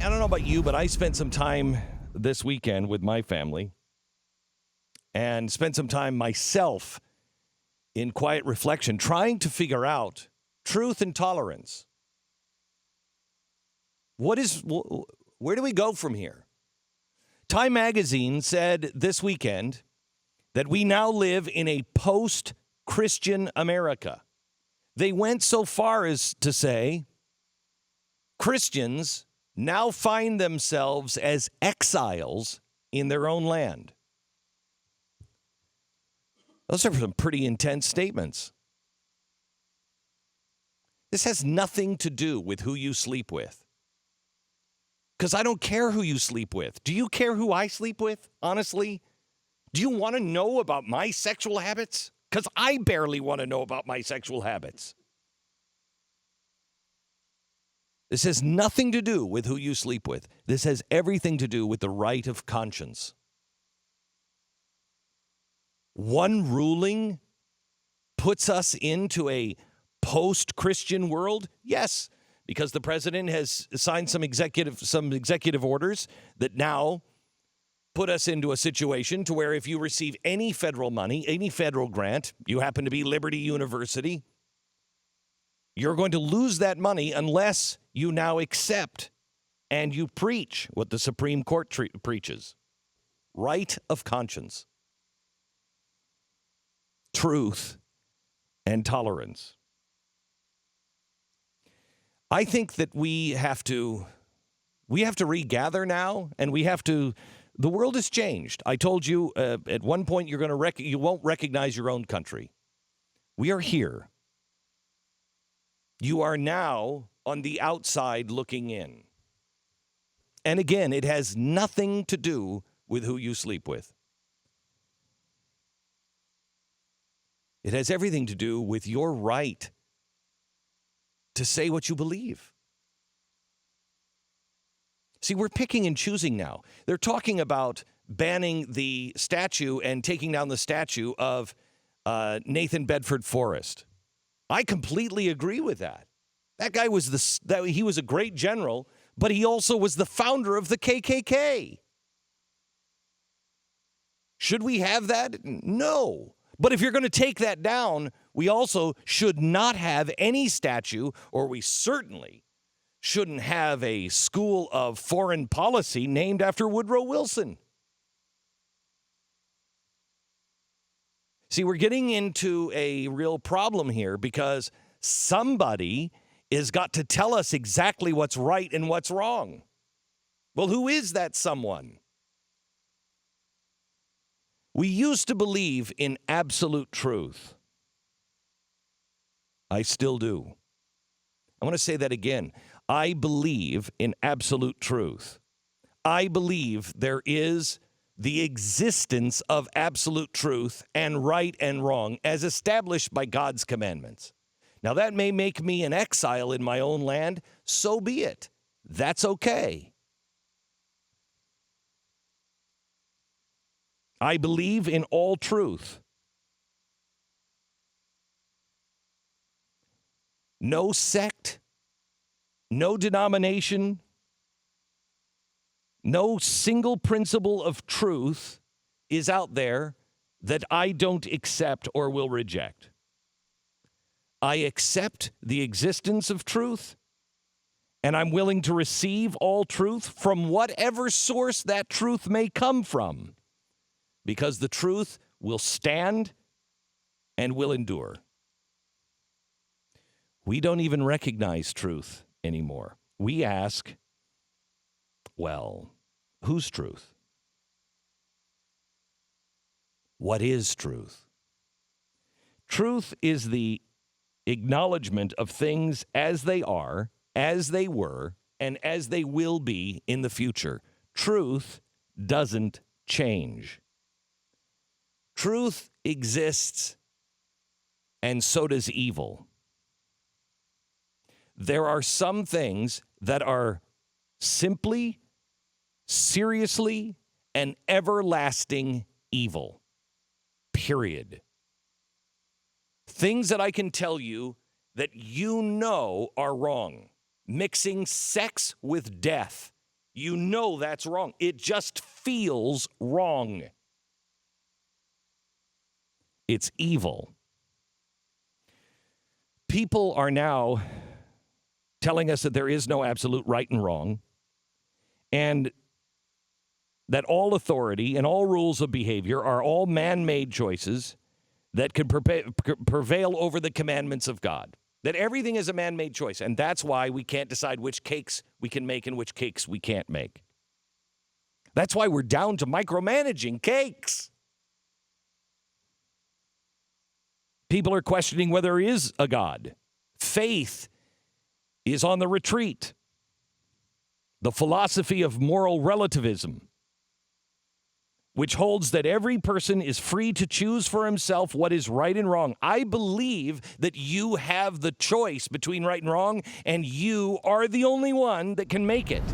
I don't know about you, but I spent some time this weekend with my family and spent some time myself in quiet reflection, trying to figure out truth and tolerance. Where do we go from here? Time magazine said this weekend that we now live in a post-Christian America. They went so far as to say Christians now find themselves as exiles in their own land. Those are some pretty intense statements. This has nothing to do with who you sleep with. Because I don't care who you sleep with. Do you care who I sleep with, honestly? Do you want to know about my sexual habits? Because I barely want to know about my sexual habits. This has nothing to do with who you sleep with. This has everything to do with the right of conscience. One ruling puts us into a post-Christian world? Yes, because the president has signed some executive orders that now put us into a situation to where if you receive any federal money, any federal grant, you happen to be Liberty University, you're going to lose that money unless you now accept and you preach what the Supreme Court preaches. Right of conscience. Truth and tolerance. I think that we have to regather now, and the world has changed. I told you at one point you won't recognize your own country. We are here. You are now on the outside looking in. And again, it has nothing to do with who you sleep with. It has everything to do with your right to say what you believe. See, we're picking and choosing now. They're talking about banning the statue and taking down the statue of Nathan Bedford Forrest. I completely agree with that. That guy he was a great general, but he also was the founder of the KKK. Should we have that? No. But if you're going to take that down, we also should not have any statue, or we certainly shouldn't have a school of foreign policy named after Woodrow Wilson. See, we're getting into a real problem here because somebody has got to tell us exactly what's right and what's wrong. Well, who is that someone? We used to believe in absolute truth. I still do. I want to say that again. I believe in absolute truth. I believe there is the existence of absolute truth and right and wrong as established by God's commandments. Now, that may make me an exile in my own land. So be it. That's okay. I believe in all truth. No sect, no denomination, no single principle of truth is out there that I don't accept or will reject. I accept the existence of truth, and I'm willing to receive all truth from whatever source that truth may come from, because the truth will stand and will endure. We don't even recognize truth anymore. We ask, well, whose truth? What is truth? Truth is the acknowledgement of things as they are, as they were, and as they will be in the future. Truth doesn't change. Truth exists, and so does evil. There are some things that are simply, seriously, and everlasting evil. Period. Things that I can tell you that you know are wrong. Mixing sex with death You know that's wrong. It just feels wrong. It's evil. People are now telling us that there is no absolute right and wrong, and that all authority and all rules of behavior are all man-made choices that can prevail over the commandments of God. That everything is a man-made choice, and that's why we can't decide which cakes we can make and which cakes we can't make. That's why we're down to micromanaging cakes. People are questioning whether there is a God. Faith is on the retreat. The philosophy of moral relativism, which holds that every person is free to choose for himself what is right and wrong. I believe that you have the choice between right and wrong, and you are the only one that can make it.